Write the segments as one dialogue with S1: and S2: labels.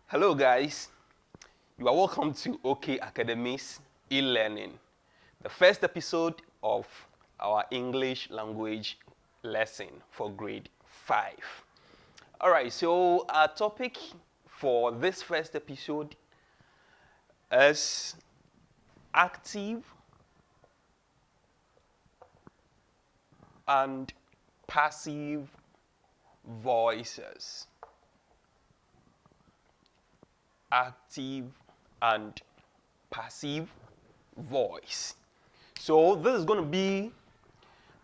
S1: Hello guys, you are welcome to OK Academy's e-learning, the first episode of our English language lesson for grade 5. Alright, so our topic for this first episode is active and passive voices. Active and passive voice. So this is going to be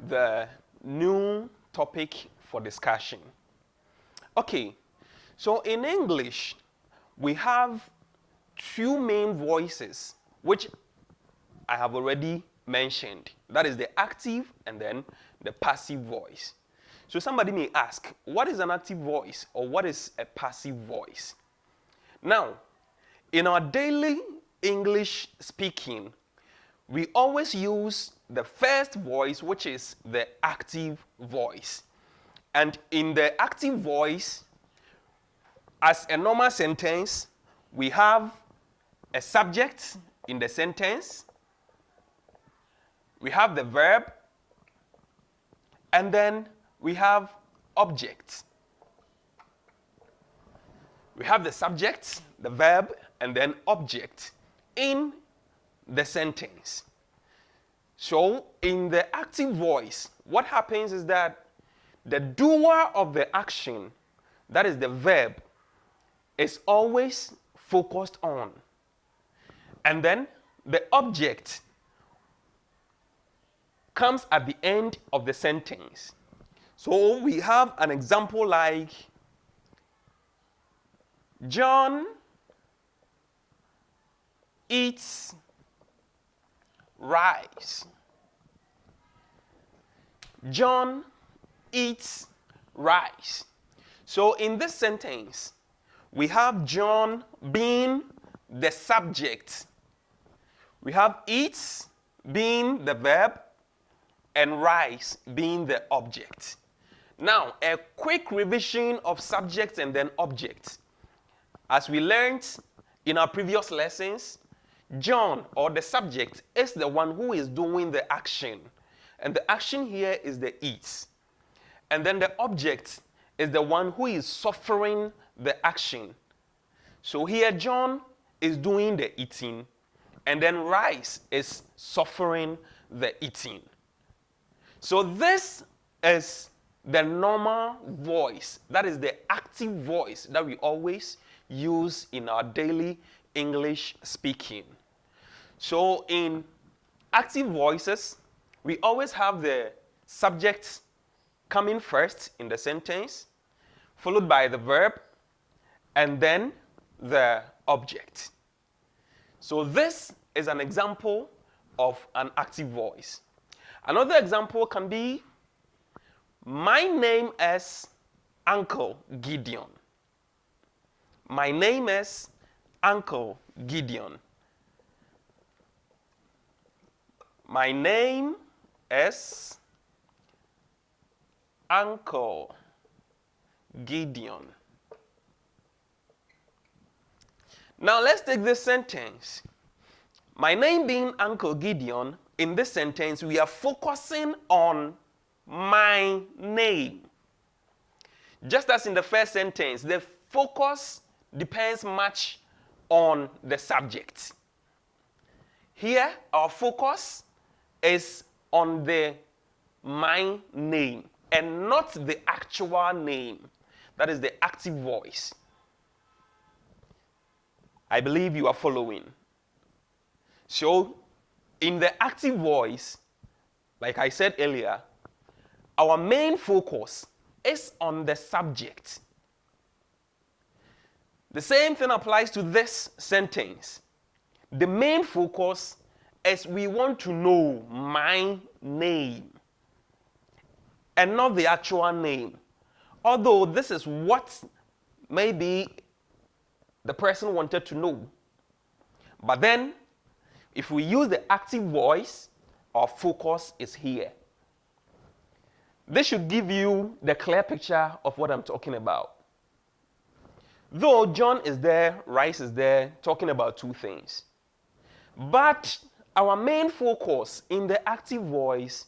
S1: the new topic for discussion. Okay, so in English, we have two main voices, which I have already mentioned. That is the active and then the passive voice. So somebody may ask, what is an active voice or what is a passive voice? Now, in our daily English speaking, we always use the first voice, which is the active voice. And in the active voice, as a normal sentence, we have a subject in the sentence, we have the verb, and then we have object. We have the subject, the verb, and then object in the sentence. So in the active voice, what happens is that the doer of the action, that is the verb, is always focused on. And then the object comes at the end of the sentence. So we have an example like John eats rice. John eats rice. So in this sentence, we have John being the subject. We have eats being the verb and rice being the object. Now, a quick revision of subject and then object. As we learned in our previous lessons, John, or the subject, is the one who is doing the action. And the action here is the eats. And then the object is the one who is suffering the action. So here John is doing the eating, and then rice is suffering the eating. So this is the normal voice. That is the active voice that we always use in our daily English speaking. So in active voices, we always have the subject coming first in the sentence, followed by the verb, and then the object. So this is an example of an active voice. Another example can be, my name is Uncle Gideon. My name is Uncle Gideon. My name is Uncle Gideon. Now let's take this sentence. My name being Uncle Gideon, in this sentence we are focusing on my name. Just as in the first sentence, the focus depends much on the subject. Here, our focus is on the my name and not the actual name. That is the active voice. I believe you are following. So, in the active voice, like I said earlier, our main focus is on the subject. The same thing applies to this sentence. The main focus is we want to know my name and not the actual name. Although this is what maybe the person wanted to know. But then, if we use the active voice, our focus is here. This should give you the clear picture of what I'm talking about. Though John is there, Rice is there, talking about two things. But our main focus in the active voice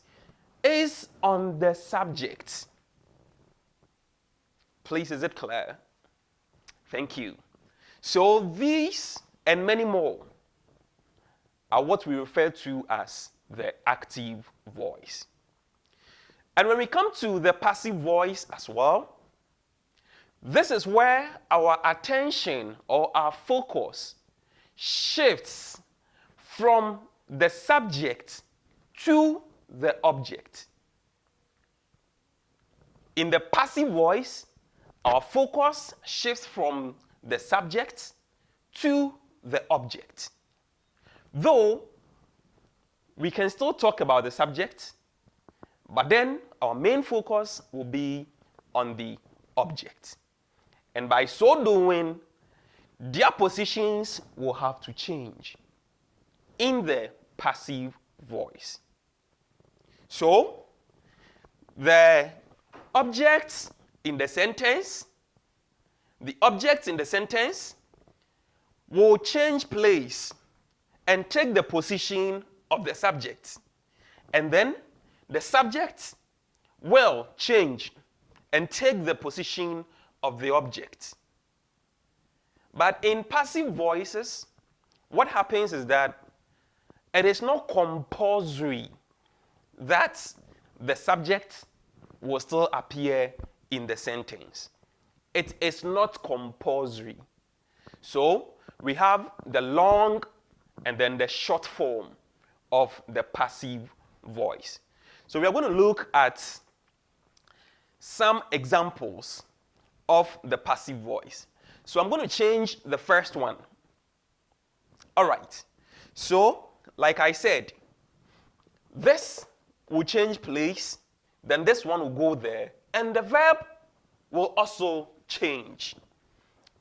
S1: is on the subject. Please, is it clear? Thank you. So these and many more are what we refer to as the active voice. And when we come to the passive voice as well, this is where our attention or our focus shifts from the subject to the object. In the passive voice, our focus shifts from the subject to the object. Though we can still talk about the subject, but then our main focus will be on the object. And by so doing, their positions will have to change in the passive voice. So, the objects in the sentence will change place and take the position of the subject. And then the subject will change and take the position of the object. But in passive voices, what happens is that it is not compulsory that the subject will still appear in the sentence. It is not compulsory. So we have the long and then the short form of the passive voice. So we are going to look at some examples of the passive voice. So I'm going to change the first one. All right. So, like I said, this will change place, then this one will go there, and the verb will also change.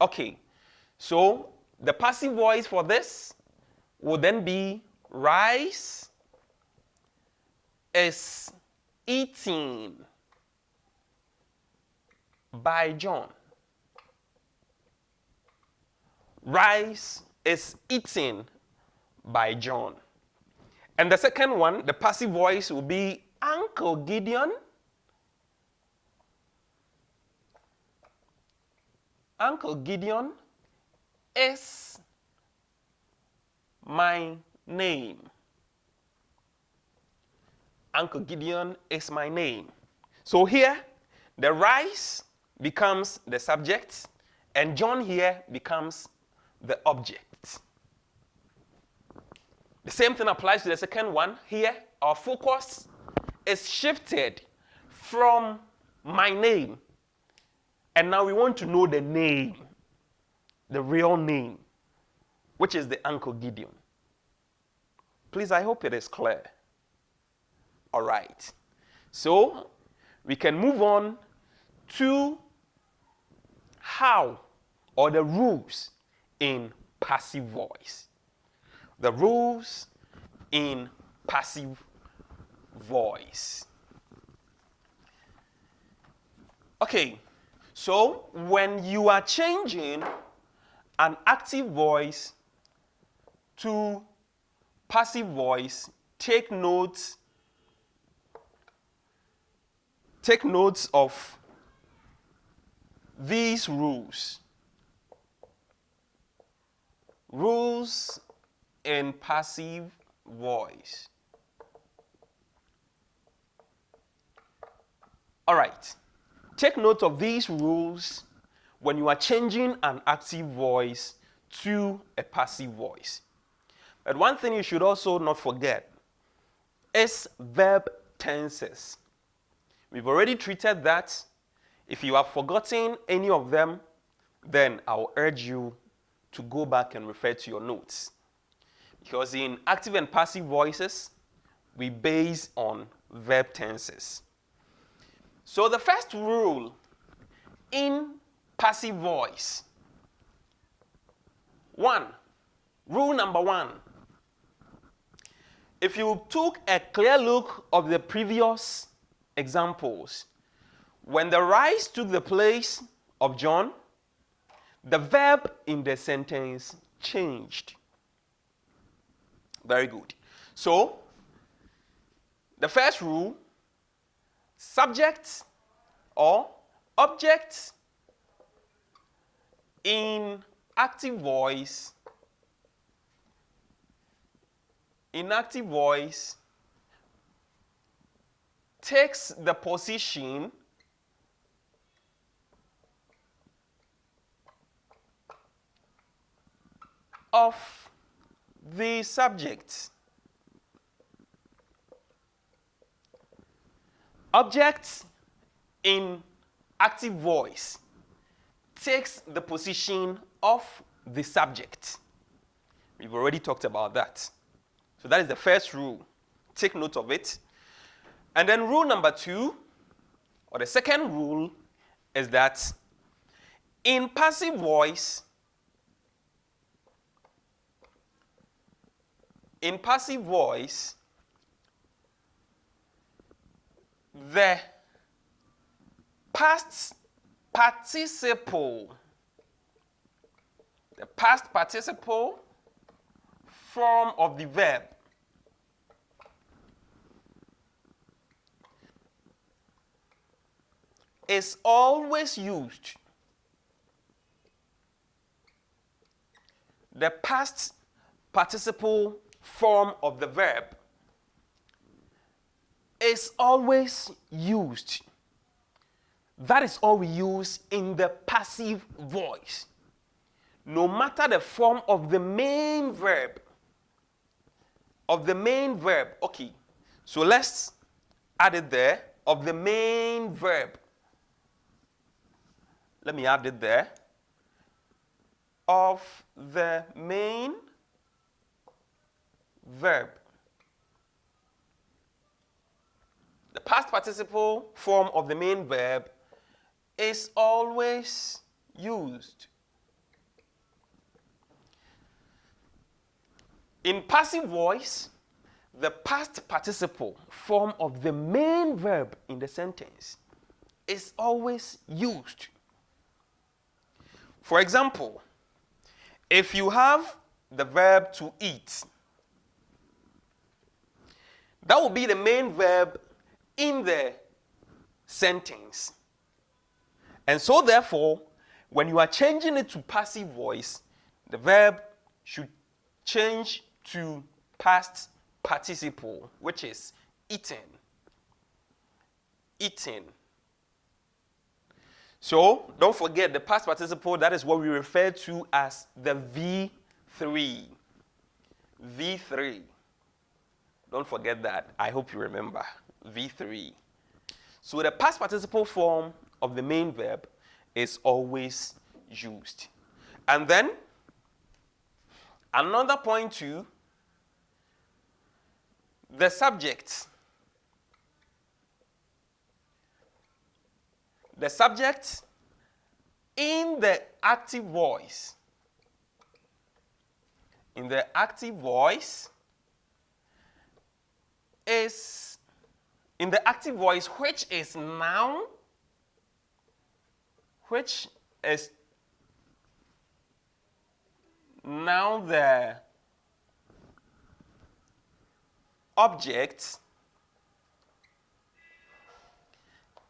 S1: Okay. So, the passive voice for this will then be Rice is eaten by John. Rice is eaten by John. And the second one, the passive voice will be Uncle Gideon. Uncle Gideon is my name. Uncle Gideon is my name. So here, the rice becomes the subject, and John here becomes the object. The same thing applies to the second one. Here, our focus is shifted from my name, and now we want to know the name, the real name, which is the Uncle Gideon. Please, I hope it is clear. All right. So, we can move on to how or the rules in passive voice. The rules in passive voice. Okay, so when you are changing an active voice to passive voice, take notes of these rules. Rules in passive voice. All right. Take note of these rules when you are changing an active voice to a passive voice. But one thing you should also not forget is verb tenses. We've already treated that. If you have forgotten any of them, then I'll urge you to go back and refer to your notes. Because in active and passive voices, we base on verb tenses. So the first rule in passive voice. Rule number one. If you took a clear look of the previous examples, when the rice took the place of John, the verb in the sentence changed. Very good. So, the first rule, subject or object in active voice takes the position of the subject. Object in active voice takes the position of the subject. We've already talked about that. So that is the first rule. Take note of it. And then rule number 2, or the second rule, is that in passive voice, the past participle form of the verb is always used. The past participle form of the verb is always used. That is all we use in the passive voice. No matter the form of the main verb. Okay, so let's add it there. Of the main verb. Let me add it there. Of the main verb. The past participle form of the main verb is always used. In passive voice, the past participle form of the main verb in the sentence is always used. For example, if you have the verb to eat, that will be the main verb in the sentence. And so therefore, when you are changing it to passive voice, the verb should change to past participle, which is eaten. Eaten. So don't forget the past participle, that is what we refer to as the V3. V3. Don't forget that. I hope you remember. V3. So the past participle form of the main verb is always used. And then another point too, the subject. The subject in the active voice. In the active voice is, in the active voice, which is now, which is now the object,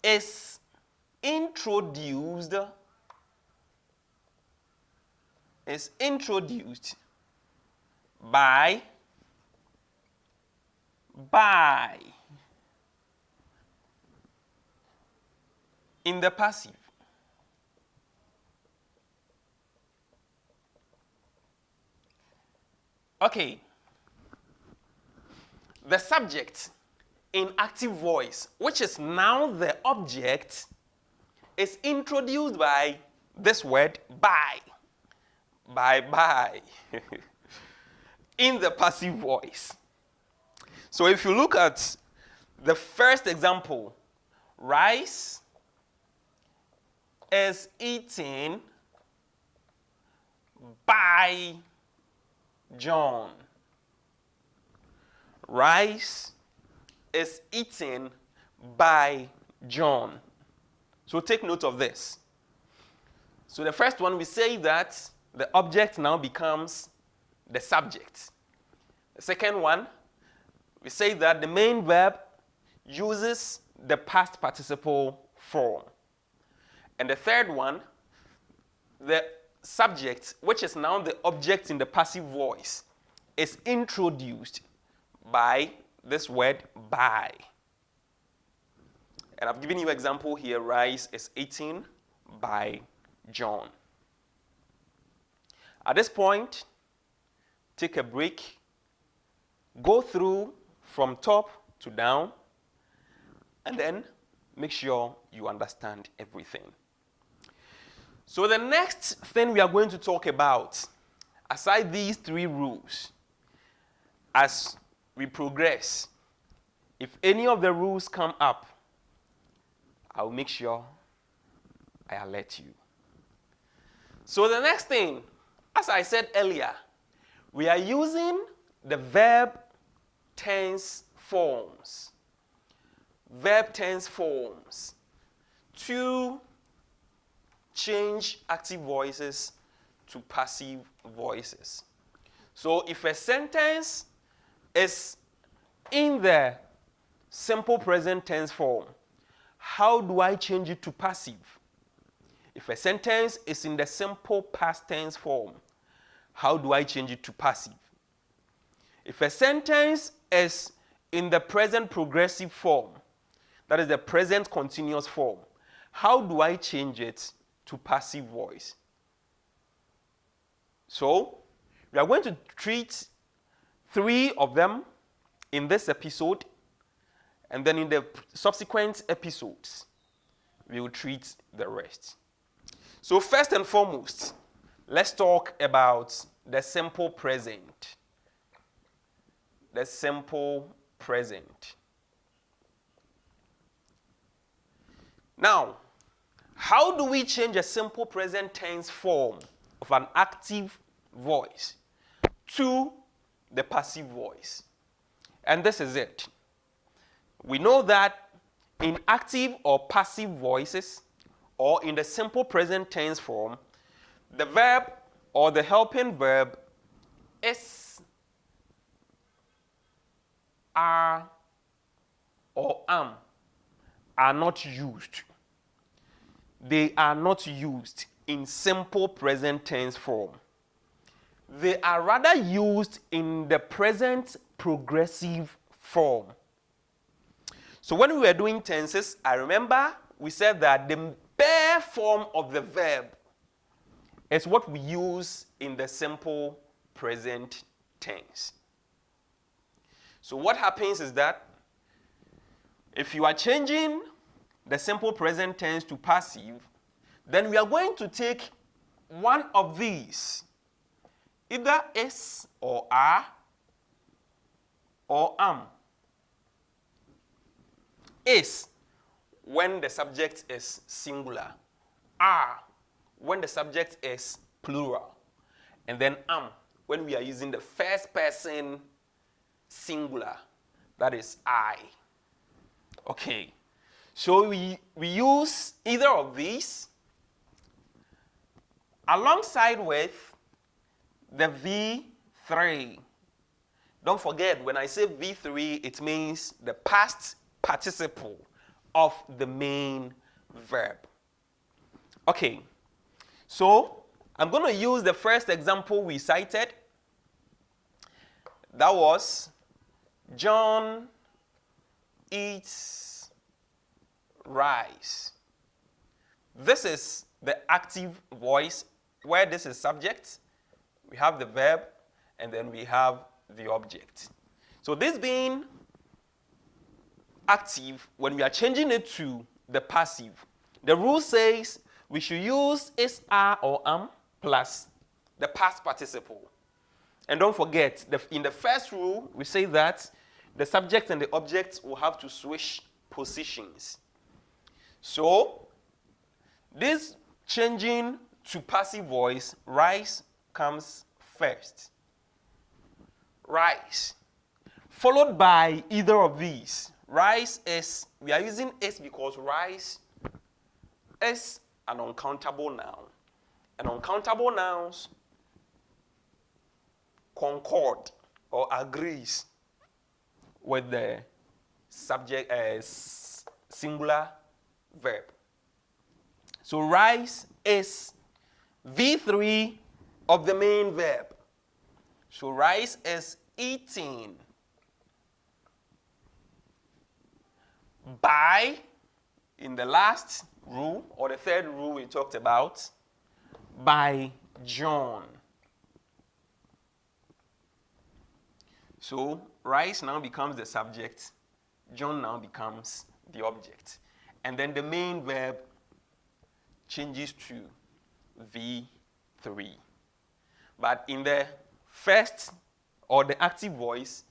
S1: is introduced by in the passive. Okay. The subject in active voice, which is now the object, is introduced by this word by. By. In the passive voice. So if you look at the first example, rice is eaten by John. Rice is eaten by John. So take note of this. So the first one, we say that the object now becomes the subject. The second one, we say that the main verb uses the past participle form. And the third one, the subject, which is now the object in the passive voice, is introduced by this word by. And I've given you an example here. Rice is eaten by John. At this point, take a break, go through from top to down, and then make sure you understand everything. So the next thing we are going to talk about, aside these three rules, as we progress, if any of the rules come up, I'll make sure I alert you. So the next thing, as I said earlier, we are using the verb tense forms. Verb tense forms to change active voices to passive voices. So if a sentence is in the simple present tense form, how do I change it to passive? If a sentence is in the simple past tense form, how do I change it to passive? If a sentence is in the present progressive form, that is the present continuous form, how do I change it to passive voice? So, we are going to treat 3 of them in this episode, and then in the subsequent episodes, we will treat the rest. So first and foremost, let's talk about the simple present. The simple present. Now, how do we change a simple present tense form of an active voice to the passive voice? And this is it. We know that in active or passive voices, or in the simple present tense form, the verb or the helping verb is, are, or am are not used. They are not used in simple present tense form. They are rather used in the present progressive form. So when we were doing tenses, I remember we said that the bare form of the verb is what we use in the simple present tense. So what happens is that if you are changing the simple present tense to passive, then we are going to take one of these, either is or are or am. Is when the subject is singular, are when the subject is plural, and then am when we are using the first person singular, that is I. Okay, so we use either of these alongside with the V3. Don't forget, when I say V3, it means the past participle of the main verb. Okay, so I'm going to use the first example we cited. That was John eats rice. This is the active voice where this is subject. We have the verb and then we have the object. So this being active, when we are changing it to the passive, the rule says we should use is, are, or am plus the past participle. And don't forget, in the first rule, we say that the subject and the object will have to switch positions. So, this changing to passive voice, rice comes first. Rice. Followed by either of these. Rice is, we are using is because rice is an uncountable noun. And uncountable nouns concord or agrees with the subject singular verb. So rise is V3 of the main verb. So rise is eating. By, in the last rule, or the third rule we talked about, by John. So rise now becomes the subject, John now becomes the object. And then the main verb changes to V3. But in the first, or the active voice,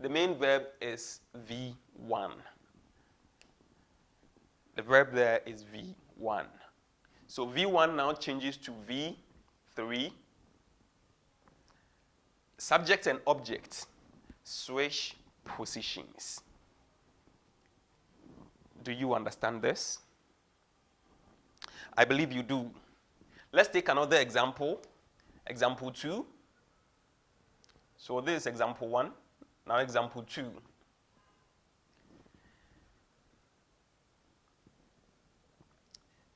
S1: the main verb is V1. The verb there is V1. So V1 now changes to V3. Subject and object switch positions. Do you understand this? I believe you do. Let's take another example. Example 2. So this is example 1. Now example 2.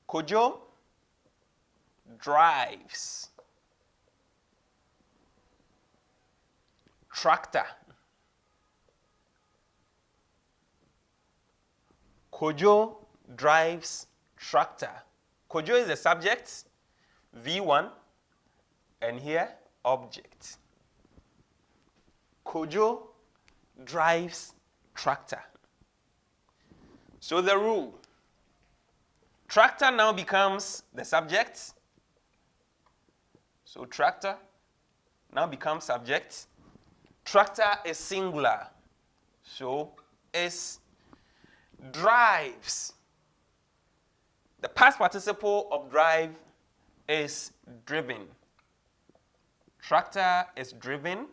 S1: Kojo drives tractor. Kojo drives tractor. Kojo is the subject, V1, and here, object. Kojo drives tractor. So the rule, tractor now becomes the subject. So tractor now becomes subject. Tractor is singular. So is drives. The past participle of drive is driven. Tractor is driven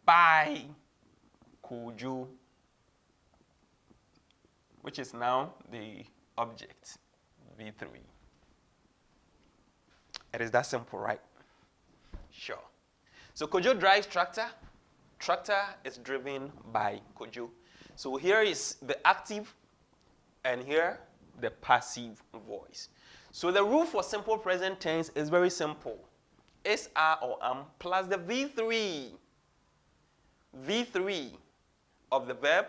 S1: by Kojo, which is now the object, V3. It is that simple, right? Sure. So Kojo drives tractor. Tractor is driven by Kojo. So here is the active, and here the passive voice. So the rule for simple present tense is very simple. Is, are, or am plus the V3. V3 of the verb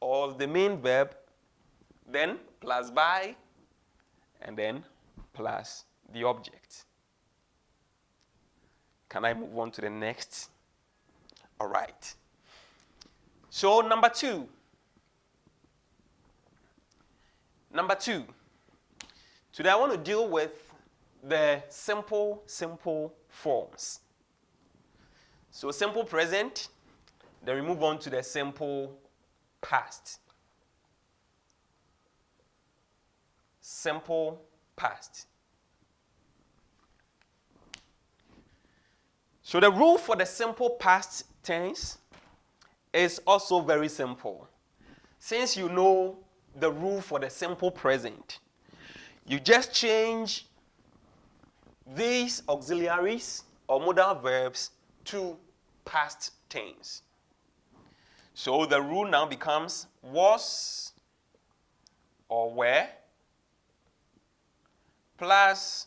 S1: or the main verb, then plus by, and then plus the object. Can I move on to the next? All right. So number 2. Number 2. Today I want to deal with the simple forms. So simple present, then we move on to the simple past. Simple past. So the rule for the simple past tense is also very simple. Since you know the rule for the simple present, you just change these auxiliaries or modal verbs to past tense. So the rule now becomes was or were plus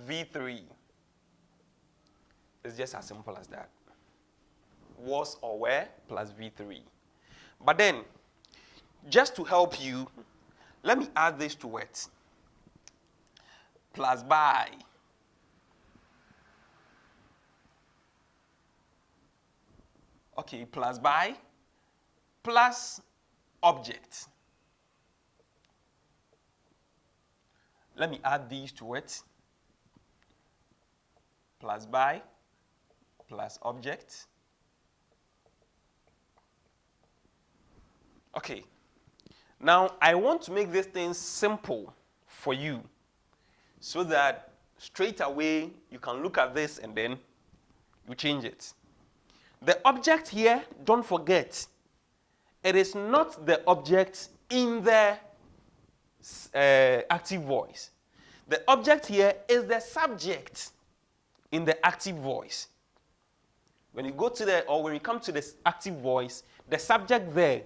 S1: V3. It's just as simple as that. Was or were plus V3. But then, just to help you, let me add this to it. Plus by. Okay, plus by plus object. Let me add these to it. Plus by plus object. Okay. Now, I want to make this thing simple for you so that straight away you can look at this and then you change it. The object here, don't forget, it is not the object in the active voice. The object here is the subject in the active voice. When you go to when you come to this active voice, the subject there,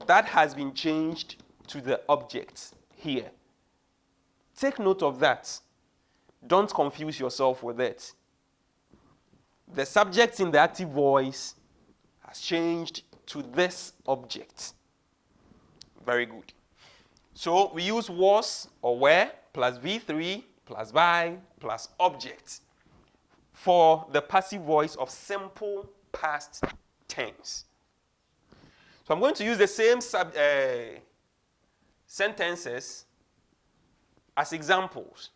S1: that has been changed to the object here. Take note of that. Don't confuse yourself with it. The subject in the active voice has changed to this object. Very good. So we use was or were plus V3 plus by plus object for the passive voice of simple past tense. So I'm going to use the same sentences as examples.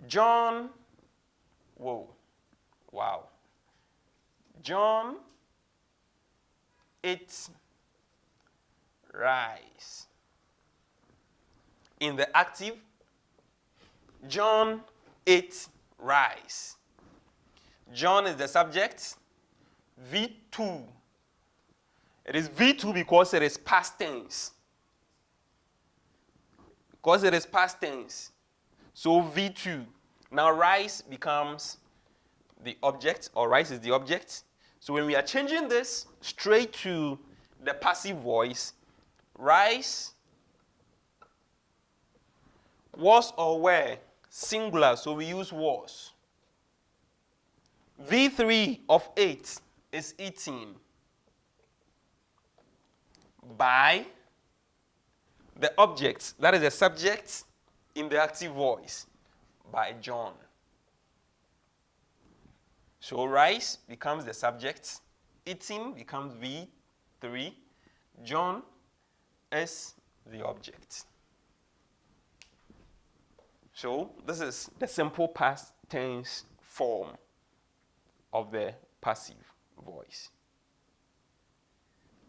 S1: John ate rice. In the active, John ate rice. John is the subject. V2. It is V2 because it is past tense. Because it is past tense. So V2. Now rice becomes the object, or rice is the object. So when we are changing this straight to the passive voice, rice was or were singular, so we use was. V3 of 8 is eaten by the object, that is the subject in the active voice, by John. So rice becomes the subject, eating becomes V3, John is the object. So this is the simple past tense form of the passive voice.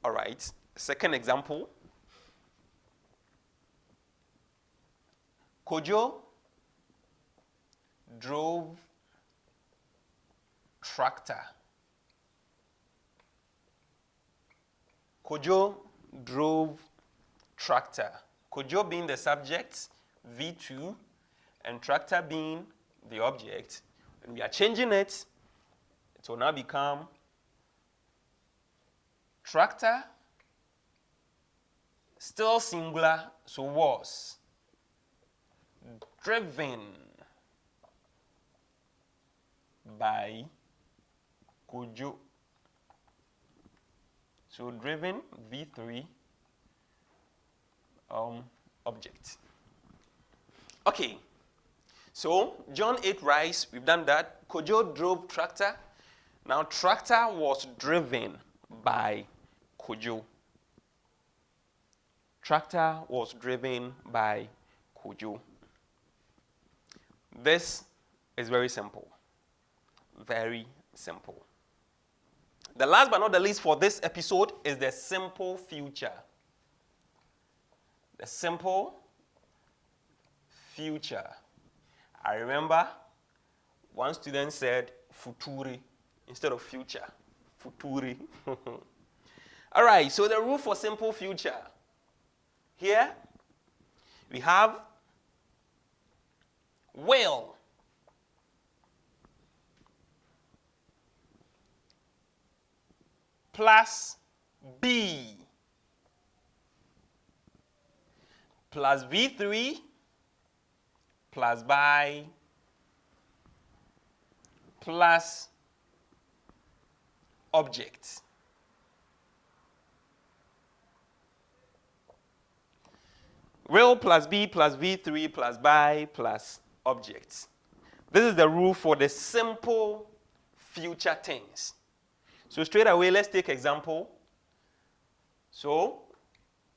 S1: All right, second example. Kojo drove tractor. Kojo drove tractor. Kojo being the subject, V2, and tractor being the object. When we are changing it, it will now become tractor, still singular, so was driven by Kojo. So driven, V3, object. Okay, so John ate rice, we've done that. Kojo drove tractor. Now tractor was driven by Kojo. Tractor was driven by Kojo. This is very simple. Very simple. The last but not the least for this episode is the simple future. The simple future. I remember one student said futuri instead of future. Futuri. All right, so the rule for simple future. Here we have will plus be plus V3 plus by plus object. Will plus be plus V3 plus by plus object. This is the rule for the simple future tense. So straight away, let's take example. So,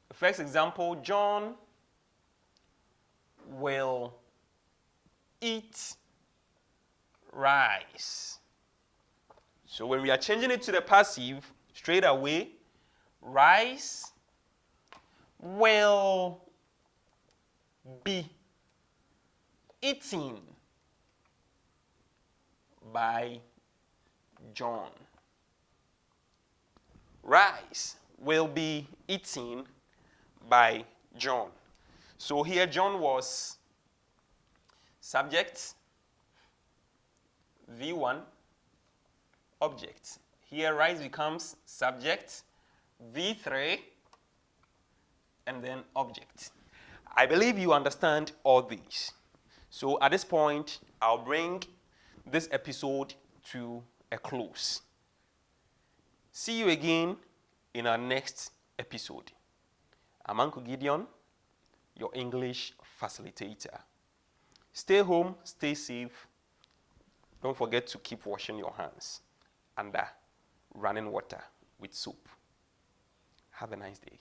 S1: the first example, John will eat rice. So when we are changing it to the passive, straight away, rice will be eaten by John. Rice will be eaten by John. So here John was subject, V1, object. Here rice becomes subject, V3, and then object. I believe you understand all these. So at this point, I'll bring this episode to a close. See you again in our next episode. I'm Uncle Gideon, your English facilitator. Stay home, stay safe. Don't forget to keep washing your hands under running water with soap. Have a nice day.